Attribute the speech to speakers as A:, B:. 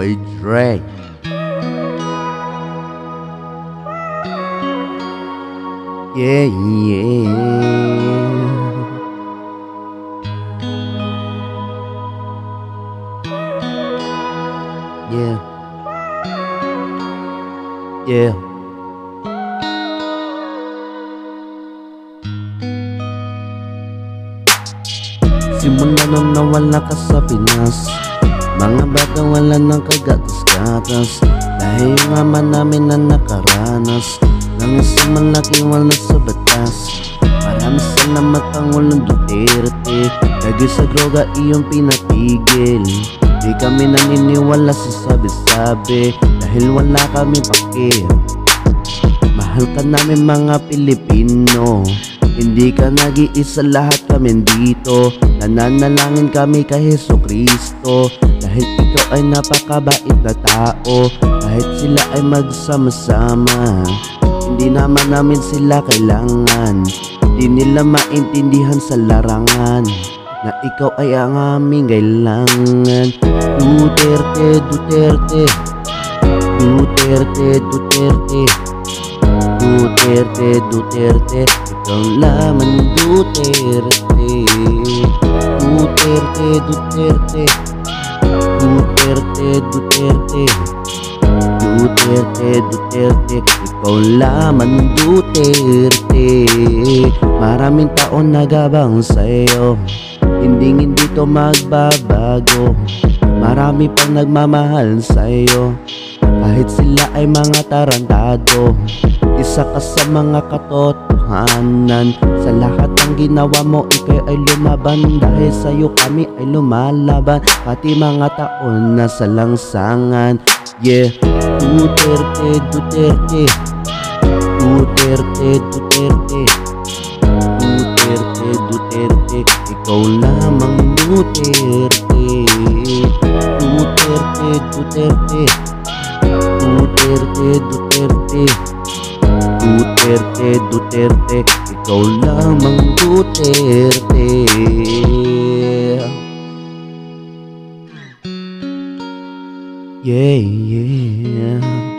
A: Boy Dre. Yeah, yeah, yeah, yeah. Simula nung nawala ka sa Pinas, mga bata wala ng kagatas-gatas, dahil yung ama namin na nakaranas ng isang malaking wala sa batas. Maraming salamat Pangulong Duterte, dahil sa droga iyong pinatigil. Di kami naniniwala sa sabi-sabi, dahil wala kami pake. Mahal ka namin mga Pilipino, hindi ka nag-iisa, lahat kami dito. Nananalangin kami kay Jesucristo, dahil ikaw ay napakabait na tao. Kahit sila ay magsama-sama, hindi naman namin sila kailangan. Di nila maintindihan sa larangan na ikaw ay ang aming kailangan. Duterte, Duterte, Duterte, Duterte, Duterte, Duterte, ikaw lamang Duterte. Duterte, Duterte, Duterte, Duterte, Duterte, Duterte, ikaw lamang Duterte. Maraming taon nagabang sa'yo, hindi to magbabago. Marami pang nagmamahal sa'yo, kahit sila ay mga tarantado. Isa ka sa mga katotohanan, sa lahat ng ginawa mo ikaw ay lumaban. Dahil sa'yo kami ay lumalaban, pati mga taon na sa langsangan. Yeah, Duterte, Duterte, Duterte, Duterte, Duterte, Duterte, ikaw lamang Duterte. Duterte, Duterte, Duterte, Duterte, Duterte, Duterte, ikaw lamang Duterte. Yeah, yeah.